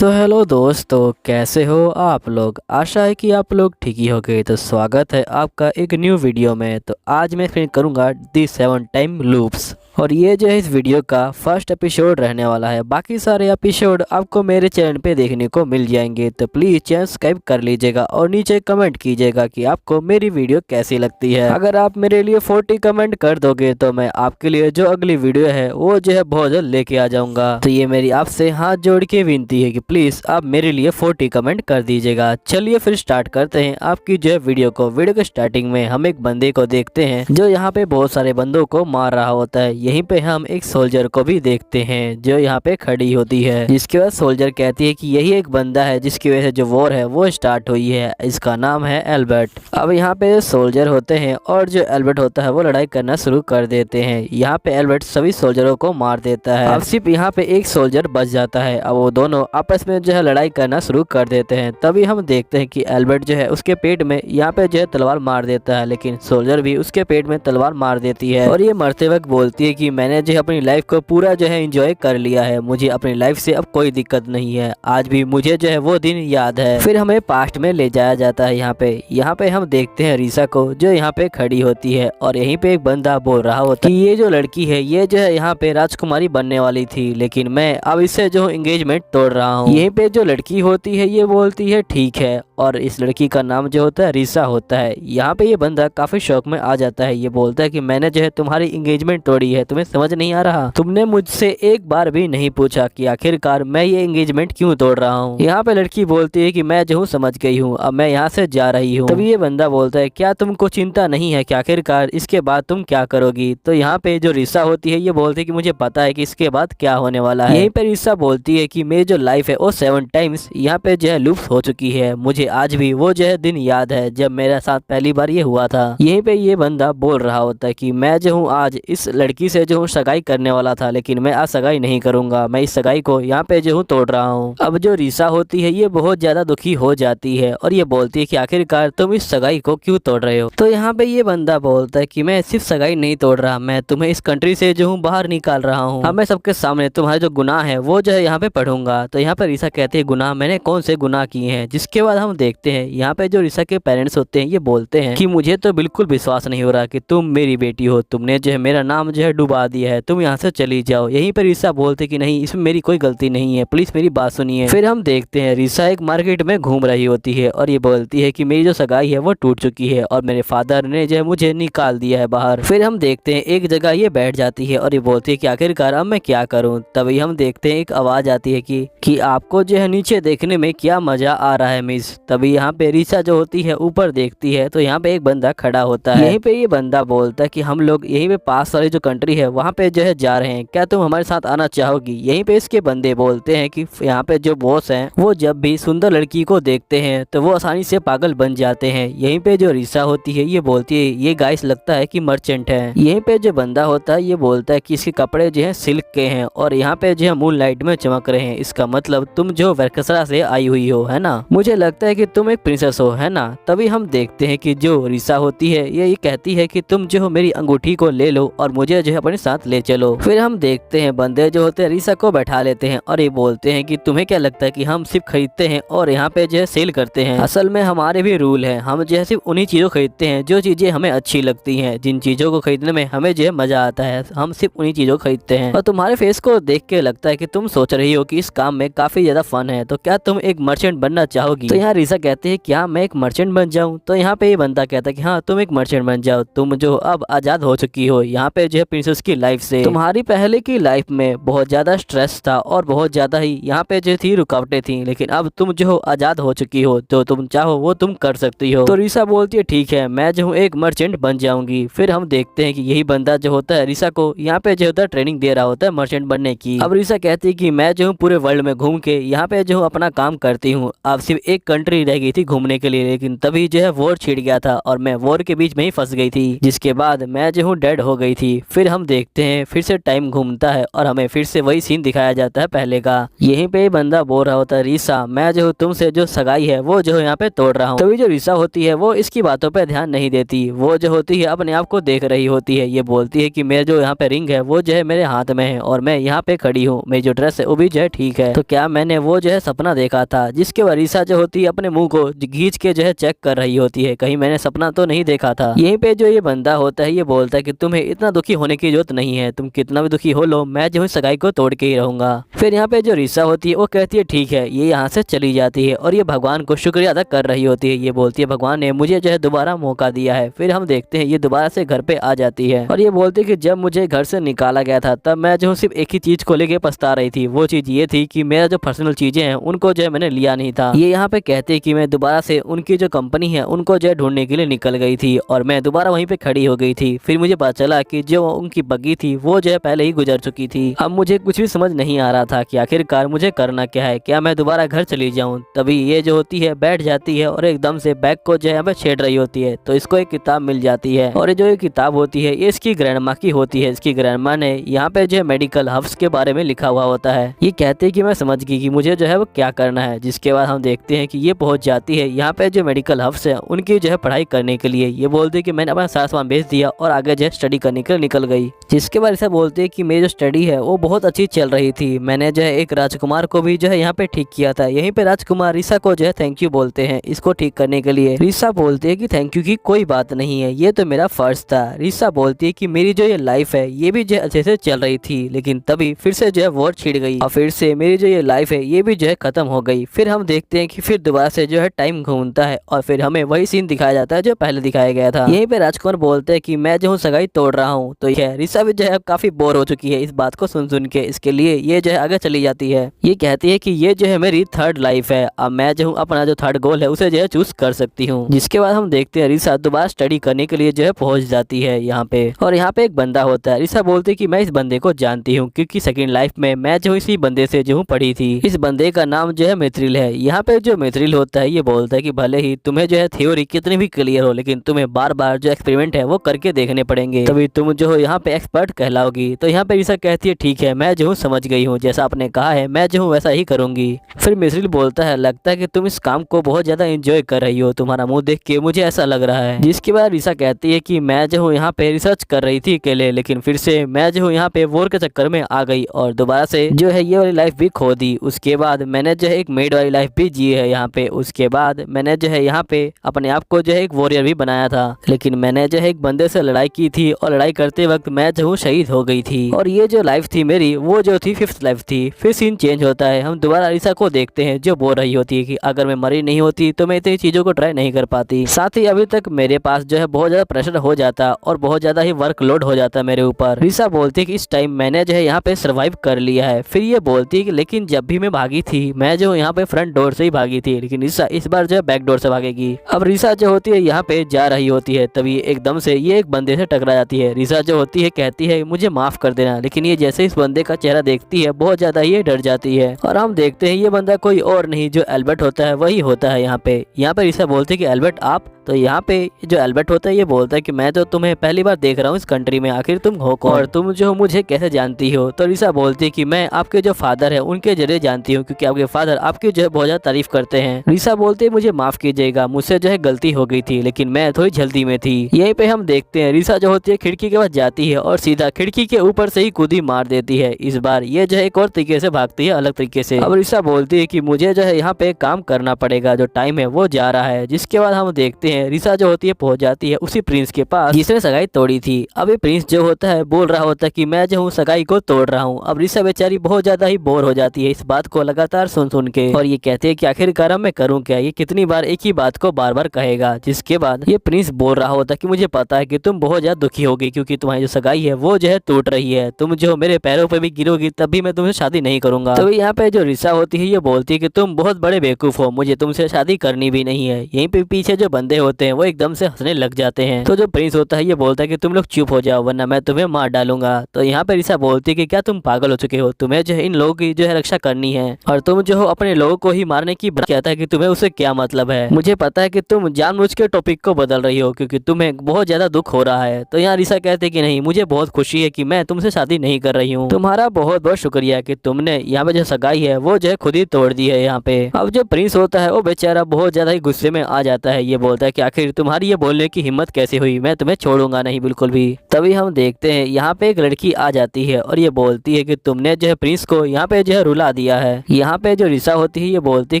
तो हेलो दोस्तों, कैसे हो आप लोग। आशा है कि आप लोग ठीक ही होंगे। तो स्वागत है आपका एक न्यू वीडियो में। तो आज मैं फिर करूंगा दी 7 टाइम लूप्स, और ये जो है इस वीडियो का फर्स्ट एपिसोड रहने वाला है। बाकी सारे एपिसोड आपको मेरे चैनल पे देखने को मिल जाएंगे। तो प्लीज़ चैनल सब्सक्राइब कर लीजिएगा और नीचे कमेंट कीजिएगा कि आपको मेरी वीडियो कैसी लगती है। अगर आप मेरे लिए 40 कमेंट कर दोगे तो मैं आपके लिए जो अगली वीडियो है वो जो है बहुत जल्द लेके आ जाऊंगा। तो ये मेरी आपसे हाथ जोड़ के विनती है कि प्लीज आप मेरे लिए 40 कमेंट कर दीजिएगा। चलिए फिर स्टार्ट करते हैं आपकी जो है वीडियो को। वीडियो के स्टार्टिंग में हम एक बंदे को देखते हैं जो यहाँ पे बहुत सारे बंदों को मार रहा होता है। यहीं पे हम एक सोल्जर को भी देखते हैं जो यहाँ पे खड़ी होती है, जिसके बाद सोल्जर कहती है कि यही एक बंदा है जिसकी वजह से जो वॉर है वो स्टार्ट हुई है। इसका नाम है एल्बर्ट। अब यहाँ पे सोल्जर होते हैं और जो एल्बर्ट होता है वो लड़ाई करना शुरू कर देते हैं। यहाँ पे एल्बर्ट सभी सोल्जरों को मार देता है। अब सिर्फ यहाँ पे एक सोल्जर बच जाता है। अब वो दोनों आपस में जो है लड़ाई करना शुरू कर देते हैं। तभी हम देखते हैं कि एल्बर्ट जो है उसके पेट में यहाँ पे जो है तलवार मार देता है, लेकिन सोल्जर भी उसके पेट में तलवार मार देती है। और ये मरते वक्त बोलती है कि मैंने जो है अपनी लाइफ को पूरा जो है एंजॉय कर लिया है, मुझे अपनी लाइफ से अब कोई दिक्कत नहीं है, आज भी मुझे जो है वो दिन याद है। फिर हमें पास्ट में ले जाया जाता है। यहाँ पे हम देखते हैं रीसा को जो यहाँ पे खड़ी होती है और यहीं पे एक बंदा बोल रहा होता है कि ये जो लड़की है ये जो है यहाँ पे राजकुमारी बनने वाली थी, लेकिन मैं अब इससे जो एंगेजमेंट तोड़ रहा हूँ। यहीं पे जो लड़की होती है ये बोलती है ठीक है, और इस लड़की का नाम जो होता है रीसा होता है। यहाँ पे ये बंदा काफी शौक में आ जाता है। ये बोलता है कि मैंने जो है तुम्हारी एंगेजमेंट तोड़ी है, तुम्हें समझ नहीं आ रहा, तुमने मुझसे एक बार भी नहीं पूछा कि आखिरकार मैं ये एंगेजमेंट क्यों तोड़ रहा हूँ। यहाँ पे लड़की बोलती है कि मैं जो हूँ समझ गई हूँ, अब मैं यहाँ से जा रही हूँ। तभी ये बंदा बोलता है क्या तुमको चिंता नहीं है कि आखिरकार इसके बाद तुम क्या करोगी। तो यहाँ पे जो रीसा होती है ये बोलती है कि मुझे पता है कि इसके बाद क्या होने वाला है। यहीं पे रीसा बोलती है कि मेरी जो लाइफ है वो 7 टाइम्स यहाँ पे जो है लूप्स हो चुकी है, मुझे आज भी वो जो है दिन याद है जब मेरे साथ पहली बार ये हुआ था। यहीं पे ये बंदा बोल रहा होता है कि मैं जो हूँ आज इस लड़की से जो हूँ सगाई करने वाला था, लेकिन मैं आज सगाई नहीं करूंगा, मैं इस सगाई को यहाँ पे जो हूँ तोड़ रहा हूँ। अब जो रीसा होती है ये बहुत ज्यादा दुखी हो जाती है और ये बोलती है कि आखिरकार तुम इस सगाई को क्यों तोड़ रहे हो। तो यहाँ पे ये बंदा बोलता है कि मैं सिर्फ सगाई नहीं तोड़ रहा, मैं तुम्हें इस कंट्री से जो हूँ बाहर निकाल रहा हूँ। अब मैं सबके सामने तुम्हारे जो गुनाह है वो जो है यहाँ पे पढ़ूंगा। तो यहाँ पे रीसा कहते हैं गुनाह, मैंने कौन से गुनाह किए हैं। जिसके बाद हम देखते हैं यहाँ पे जो रीसा के पेरेंट्स होते हैं ये बोलते हैं कि मुझे तो बिल्कुल विश्वास नहीं हो रहा कि तुम मेरी बेटी हो, तुमने जो है मेरा नाम जो है डुबा दिया है, तुम यहाँ से चली जाओ। यहीं पर रीसा बोलते कि नहीं, इसमें मेरी कोई गलती नहीं है, प्लीज मेरी बात सुनिए। फिर हम देखते हैं रीसा एक मार्केट में घूम रही होती है और ये बोलती है कि मेरी जो सगाई है वो टूट चुकी है और मेरे फादर ने जो है मुझे निकाल दिया है बाहर। फिर हम देखते हैं एक जगह ये बैठ जाती है और ये बोलती है कि आखिरकार अब मैं क्या करूं। तभी हम देखते हैं एक आवाज आती है कि आपको जो है नीचे देखने में क्या मजा आ रहा है मिस। तभी यहाँ पे रीसा जो होती है ऊपर देखती है तो यहाँ पे एक बंदा खड़ा होता है। यहीं पे ये बंदा बोलता है कि हम लोग यहीं पे पास वाली जो कंट्री है वहाँ पे जो है जा रहे हैं, क्या तुम हमारे साथ आना चाहोगी। यहीं पे इसके बंदे बोलते हैं कि यहाँ पे जो बॉस हैं वो जब भी सुंदर लड़की को देखते हैं तो वो आसानी से पागल बन जाते हैं। यहीं पे जो रीसा होती है ये बोलती है ये गाइस लगता है कि मर्चेंट है। यहीं पे जो बंदा होता है ये बोलता है कि इसके कपड़े जो है सिल्क के हैं और यहाँ पे जो है मून लाइट में चमक रहे हैं, इसका मतलब तुम जो वर्कसरा से आई हुई हो, है ना, मुझे लगता है कि तुम एक प्रिंसेस हो, है ना। तभी हम देखते हैं कि जो रीसा होती है ये कहती है कि तुम जो हो मेरी अंगूठी को ले लो और मुझे जो है अपने साथ ले चलो। फिर हम देखते हैं बंदे जो होते हैं रीसा को बैठा लेते हैं और ये बोलते हैं कि तुम्हें क्या लगता है कि हम सिर्फ खरीदते हैं और यहाँ पे जो है सेल करते हैं। असल में हमारे भी रूल है, हम जो है सिर्फ उन्हीं चीजों खरीदते हैं जो चीजें हमें अच्छी लगती हैं, जिन चीजों को खरीदने में हमें जो है मजा आता है, हम सिर्फ उन्हीं चीजों को खरीदते हैं। और तुम्हारे फेस को देख के लगता है कि तुम सोच रही हो कि इस काम में काफी ज्यादा फन है, तो क्या तुम एक मर्चेंट बनना चाहोगी। तो यहाँ रीसा कहते हैं क्या मैं एक मर्चेंट बन जाऊं। तो यहाँ पे ये बंदा कहता है कि हाँ तुम एक मर्चेंट बन जाओ, तुम जो अब आजाद हो चुकी हो यहाँ पे जो है प्रिंसेस की लाइफ से। तुम्हारी पहले की लाइफ में बहुत ज्यादा स्ट्रेस था और बहुत ज्यादा ही यहाँ पे जो थी रुकावटें थी, लेकिन अब तुम जो हो आजाद हो चुकी हो, जो तुम चाहो वो तुम कर सकती हो। तो रीसा बोलती है ठीक है मैं जो हूँ एक मर्चेंट बन जाऊंगी। फिर हम देखते हैं कि यही बंदा जो होता है रीसा को यहाँ पे जो होता है ट्रेनिंग दे रहा होता है मर्चेंट बनने की। अब रीसा कहती है कि मैं जो हूँ पूरे वर्ल्ड में घूम के यहाँ पे जो हूँ अपना काम करती हूँ, अब सिर्फ एक कंट्री रह गई थी घूमने के लिए, लेकिन तभी जो है वॉर छिड़ गया था और मैं वॉर के बीच में ही फंस गई थी, जिसके बाद मैं जो हूँ डेड हो गई थी। फिर हम देखते हैं फिर से टाइम घूमता है और हमें फिर से वही सीन दिखाया जाता है पहले का। यहीं पे बंदा बोल रहा होता है रीसा मैं जो तुमसे जो सगाई है वो जो यहाँ पे तोड़ रहा हूँ। तभी जो रीसा होती है वो इसकी बातों पे ध्यान नहीं देती, वो जो होती है अपने आप को देख रही होती है। ये बोलती है कि मेरे जो यहाँ पे रिंग है वो जो है मेरे हाथ में है और मैं यहाँ पे खड़ी हूँ, मेरी जो ड्रेस है वो भी जो है ठीक है, तो क्या मैंने वो जो है सपना देखा था, जिसके बाद रीसा जो होती है अपने मुंह को खींच के जो है चेक कर रही होती है, कहीं मैंने सपना तो नहीं देखा था। यहीं पे जो ये बंदा होता है ये बोलता है कि तुम्हें इतना दुखी होने की जरूरत नहीं है, तुम कितना भी दुखी हो लो, मैं जो है सगाई को तोड़ के ही रहूंगा। फिर यहाँ पे जो रीसा होती है वो कहती है ठीक है, ये यहाँ से चली जाती है और ये भगवान को शुक्रिया अदा कर रही होती है। ये बोलती है भगवान ने मुझे जो है दोबारा मौका दिया है। फिर हम देखते हैं ये दोबारा से घर पे आ जाती है और ये बोलती है कि जब मुझे घर से निकाला गया था तब मैं जो सिर्फ एक ही चीज को लेके पछता रही थी, वो चीज ये थी कि मेरा जो पर्सनल चीजें हैं उनको जो है मैंने लिया नहीं था। ये यहाँ पे कहते हैं कि मैं दोबारा से उनकी जो कंपनी है उनको जो है ढूंढने के लिए निकल गई थी और मैं दोबारा वहीं पे खड़ी हो गई थी। फिर मुझे पता चला कि जो उनकी बग्गी थी वो जो है पहले ही गुजर चुकी थी। अब मुझे कुछ भी समझ नहीं आ रहा था कि आखिरकार मुझे करना क्या है, क्या मैं दोबारा घर चली जाऊँ। तभी ये जो होती है बैठ जाती है और एकदम से बैग को जो है छेड़ रही होती है, तो इसको एक किताब मिल जाती है और जो ये किताब होती है ये इसकी ग्रैंडमा की होती है। इसकी ग्रैंडमा ने यहाँ पे जो मेडिकल हब्स के बारे में लिखा हुआ होता है। ये कहते हैं कि मैं समझ गई कि मुझे जो है वो क्या करना है। जिसके बाद हम देखते हैं कि ये पहुंच जाती है यहाँ पे जो मेडिकल हब्स है उनकी जो है पढ़ाई करने के लिए। ये बोलते हैं कि मैंने अपना सारा सामान बेच दिया और आगे जो है स्टडी करने के लिए निकल गई। जिसके बाद ऐसा बोलते हैं कि मेरी जो स्टडी है वो बहुत अच्छी चल रही थी, मैंने जो है एक राजकुमार को भी जो है यहाँ पे ठीक किया था। यहीं पे राजकुमार रीसा को जो है थैंक यू बोलते हैं इसको ठीक करने के लिए। रीसा बोलते है कि थैंक यू की कोई बात नहीं है, ये तो मेरा फर्ज था। रीसा बोलती है कि मेरी जो ये लाइफ है ये भी जो है अच्छे से चल रही थी, लेकिन तभी फिर से जो है वॉर छिड़ गई और फिर से मेरी जो ये लाइफ है ये भी जो है खत्म हो गई। फिर हम देखते हैं कि फिर दोबारा से जो है टाइम घूमता है और फिर हमें वही सीन दिखाया जाता है जो पहले दिखाया गया था। यहीं पे राजकुमार बोलते हैं कि मैं जो हूँ सगाई तोड़ रहा हूँ। तो यह रीसा भी जो है काफी बोर हो चुकी है इस बात को सुन के, इसके लिए ये जो है आगे चली जाती है। ये कहती है कि ये जो है मेरी थर्ड लाइफ है, अब मैं जो हूँ अपना जो थर्ड गोल है उसे जो है चूज कर सकती हूँ। जिसके बाद हम देखते हैं रीसा दोबारा स्टडी करने के लिए जो है पहुंच जाती है यहाँ पे और यहाँ पे एक बंदा होता है। रीसा बोलती है कि मैं इस बंदे को जानती हूँ क्योंकि सेकंड लाइफ में मैं जो इसी बंदे से जो हूँ पढ़ी थी। इस बंदे का नाम जो है मिथ्रिल है। यहाँ पे जो मिथ्रिल होता है ये बोलता है कि भले ही तुम्हें जो है थ्योरी कितनी भी क्लियर हो, लेकिन तुम्हें बार बार जो एक्सपेरिमेंट है वो करके देखने पड़ेंगे, तभी तुम जो हो यहाँ पे एक्सपर्ट कहलाओगी। तो यहाँ पे रीसा कहती है ठीक है, मैं जो हूँ समझ गई हूँ, जैसा आपने कहा है मैं जो हूँ वैसा ही करूंगी। फिर मिथ्रिल बोलता है लगता है कि तुम इस काम को बहुत ज्यादा एंजॉय कर रही हो, तुम्हारा मुंह देख के मुझे ऐसा लग रहा है। जिसके बाद रीसा कहती है कि मैं जो हूँ यहाँ पे रिसर्च कर रही थी अकेले, लेकिन फिर से मैं जो हूँ यहाँ पे वॉर के चक्कर में आ गई और दोबारा से जो है ये वाली लाइफ भी खो दी। उसके बाद मैंने जो है एक मेड वाली लाइफ भी जी है यहाँ पे। उसके बाद मैंने जो है यहाँ पे अपने आप को जो है एक वॉरियर भी बनाया था, लेकिन मैंने जो है एक बंदे से लड़ाई की थी और लड़ाई करते वक्त मैं जो हूँ शहीद हो गई थी और ये जो लाइफ थी मेरी वो जो थी फिफ्थ लाइफ थी। फिर सीन चेंज होता है, हम दोबारा रीसा को देखते हैं जो बोल रही होती है कि अगर मैं मरी नहीं होती तो मैं इतनी चीजों को ट्राई नहीं कर पाती। साथ ही अभी तक मेरे पास जो है बहुत ज्यादा प्रेशर हो जाता और बहुत ज्यादा ही वर्कलोड हो जाता मेरे ऊपर। रीसा बोलती है कि इस टाइम मैंने जो है यहाँ पे सर्वाइव कर लिया है। फिर ये बोलती है कि लेकिन जब भी मैं भागी थी मैं जो यहाँ पे फ्रंट डोर से ही भागी थी, लेकिन रीसा इस बार जो है बैक डोर से भागेगी। अब रीसा जो होती है यहाँ पे जा रही होती है, तभी एकदम से ये एक बंदे से टकरा जाती है। रीसा जो होती है कहती है मुझे माफ कर देना, लेकिन ये जैसे इस बंदे का चेहरा देखती है बहुत ज्यादा ये डर जाती है और हम देखते हैं ये बंदा कोई और नहीं जो एल्बर्ट होता है वही होता है। यहाँ पे रीसा बोलती है कि एल्बर्ट आप, तो यहाँ पे जो एल्बर्ट होता है ये बोलता है कि मैं तो तुम्हें पहली बार देख रहा हूँ इस कंट्री में, आखिर तुम हो कौन और तुम जो मुझे कैसे जानती हो। तो रीसा बोलती है कि मैं आपके जो फादर है उनके जरिए जानती हूँ क्योंकि आपके फादर आपकी जो है बहुत ज्यादा तारीफ करते हैं। रीसा बोलती है मुझे माफ कीजिएगा, मुझसे जो है गलती हो गई थी, लेकिन मैं थोड़ी जल्दी में थी। यहीं पे हम देखते हैं रीसा जो होती है खिड़की के पास जाती है और सीधा खिड़की के ऊपर से ही कूदी मार देती है। इस बार ये जो है एक और तरीके से भागती है, अलग तरीके से। अब रीसा बोलती है कि मुझे जो है यहाँ पे काम करना पड़ेगा, जो टाइम है वो जा रहा है। जिसके बाद हम देखते हैं रीसा जो होती है पहुंच जाती है उसी प्रिंस के पास जिसने सगाई तोड़ी थी। अब ये प्रिंस जो होता है बोल रहा होता है कि मैं जो हूँ सगाई को तोड़ रहा हूँ। अब रीसा बेचारी बहुत ज्यादा ही बोर हो जाती है इस बात को लगातार सुन के और ये कहते हैं कि आखिरकार मैं करूँ क्या, ये कितनी बार एक ही बात को बार बार कहेगा। जिसके बाद ये प्रिंस बोल रहा होता है कि मुझे पता है कि तुम बहुत ज्यादा दुखी होगी क्योंकि तुम्हारी जो सगाई है वो जो है टूट रही है, तुम जो मेरे पैरों पे भी गिरोगी तब भी मैं तुमसे शादी नहीं करूंगा। तो यहाँ पे जो रीसा होती है ये बोलती है कि तुम बहुत बड़े बेवकूफ हो, मुझे तुमसे शादी करनी भी नहीं है। यहीं पे पीछे जो बंदे होते हैं वो एकदम से हंसने लग जाते हैं। तो जो प्रिंस होता है ये बोलता है कि तुम लोग चुप हो जाओ वरना मैं तुम्हें मार डालूंगा। तो यहाँ पे रीसा बोलती है कि क्या तुम पागल हो चुके हो, तुम्हें जो है इन लोगों की जो है रक्षा करनी है और तुम जो हो अपने लोगों को ही मारने की बात कहता है कि तुम्हें उससे क्या मतलब है। मुझे पता है कि तुम जानबूझ के टॉपिक को बदल रही हो क्योंकि तुम्हें बहुत ज्यादा दुख हो रहा है। तो यहाँ रीसा कहते हैं कि नहीं, मुझे बहुत खुशी है कि मैं तुमसे शादी नहीं कर रही हूँ, तुम्हारा बहुत बहुत शुक्रिया कि तुमने यहाँ पे जो सगाई है वो जो है खुद ही तोड़ दी है यहाँ पे। अब जो प्रिंस होता है वो बेचारा बहुत ज्यादा ही गुस्से में आ जाता है। ये बोलता है कि आखिर तुम्हारी ये बोलने की हिम्मत कैसे हुई, मैं तुम्हें छोड़ूंगा नहीं बिल्कुल भी। तभी हम देखते हैं यहाँ पे एक लड़की आ जाती है और ये बोलती है कि तुमने जो है प्रिंस को यहाँ पे जो है रुला दिया है। यहाँ पे जो रिसा होती है ये बोलती है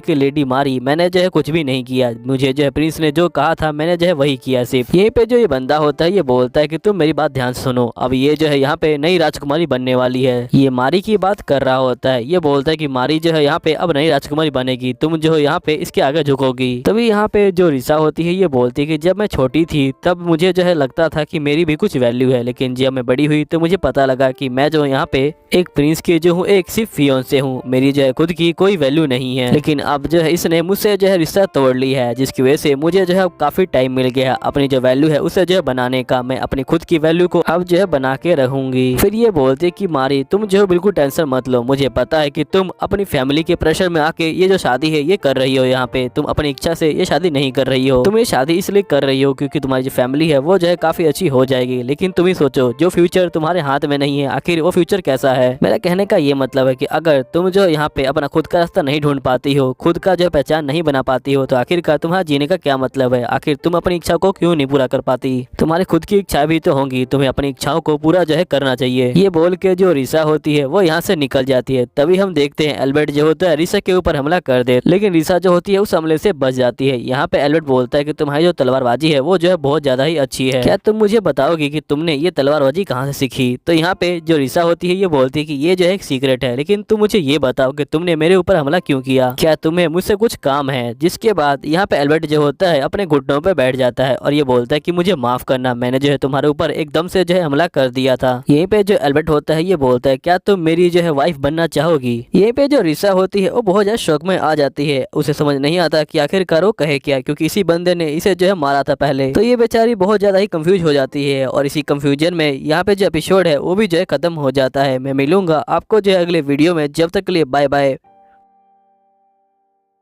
कि लेडी मारी, मैंने जो है कुछ भी नहीं किया, मुझे जो है प्रिंस ने जो कहा था मैंने जो है वही किया सिर्फ। यहीं पे जो ये बंदा होता है ये बोलता है कि तुम मेरी बात ध्यान से सुनो, अब ये जो है यहाँ पे नई राजकुमारी बनने वाली है। ये मारी की बात कर रहा होता है, ये बोलता है कि मारी जो है यहाँ पे अब नई राजकुमारी बनेगी, तुम जो है यहाँ पे इसके आगे झुकोगी। तभी यहाँ पे जो रिसा होती है ये बोलती है कि जब मैं छोटी थी तब मुझे जो है लगता था कि मेरी भी कुछ वैल्यू है, लेकिन जब मैं बड़ी हुई तो मुझे पता लगा कि मैं जो यहाँ पे एक प्रिंस की जो हूँ एक सिर्फ फियोंसे हूँ, मेरी जो है खुद की कोई वैल्यू नहीं है। लेकिन अब जो है इसने मुझसे जो है रिश्ता तोड़ ली है, जिसकी वजह से मुझे जो है काफी टाइम मिल गया अपनी जो वैल्यू है उसे जो है बनाने का। मैं अपनी खुद की वैल्यू को अब जो है बना के रहूंगी। फिर ये बोलते कि मारी तुम जो है बिल्कुल टेंशन मत लो, मुझे पता है कि तुम अपनी फैमिली के प्रेशर में आके ये जो शादी है ये कर रही हो, यहाँ पे तुम अपनी इच्छा से ये शादी नहीं कर रही हो, तुम ये शादी इसलिए कर रही हो क्योंकि तुम्हारी जो फैमिली है वो जो है काफी अच्छी हो जाएगी। लेकिन तुम ही सोचो जो फ्यूचर तुम्हारे हाथ में नहीं है आखिर वो फ्यूचर कैसा है। मेरा कहने का ये मतलब है कि अगर तुम जो यहाँ पे अपना खुद का रास्ता नहीं ढूंढ पाती हो, खुद का जो पहचान नहीं बना पाती हो, तो आखिरकार तुम्हारा जीने का क्या मतलब है। आखिर तुम अपनी इच्छा को क्यों नहीं पूरा कर पाती। तुम्हारी खुद की इच्छा भी तो होंगी, तुम्हें अपनी इच्छाओं को पूरा जो है करना चाहिए। ये बोल के जो रिसा होती है वो यहाँ से निकल जाती है। तभी हम देखते हैं एल्बर्ट जो होता है रिसा के ऊपर हमला कर दे, लेकिन रिसा जो होती है उस हमले से बच जाती है। यहाँ पे एल्बर्ट बोलता है कि तुम्हारी जो तलवारबाजी है वो जो है बहुत ज्यादा ही अच्छी है, क्या तुम मुझे बताओगे कि तुमने ये तलवारबाजी कहाँ से सीखी। तो यहाँ पे जो रिसा होती है ये बोलती है कि ये जो है एक सीक्रेट है, लेकिन तुम मुझे ये बताओ कि तुमने मेरे ऊपर हमला क्यों किया, क्या तुम्हें मुझसे कुछ काम है। जिसके बाद यहाँ पे एल्बर्ट जो होता है अपने घुटनों पे बैठ जाता है और ये बोलता है कि मुझे माफ करना, मैंने जो है तुम्हारे ऊपर एकदम से जो है हमला कर दिया था। यहीं पे जो एल्बर्ट होता है ये बोलता है क्या तुम मेरी जो है वाइफ बनना चाहोगी। यहीं पे जो रिसा होती है वो बहुत ज्यादा शौक में आ जाती है, उसे समझ नहीं आता कि आखिरकार वो कहे क्या, क्योंकि इसी बंदे ने इसे जो है मारा था पहले। तो ये बेचारी बहुत ज्यादा ही कंफ्यूज हो जाती है और इसी कंफ्यूजन में यहाँ पे जो एपिसोड है वो भी जो है खत्म हो जाता है। मैं मिलूंगा आपको जो है अगले वीडियो में, जब तक के लिए बाय बाय।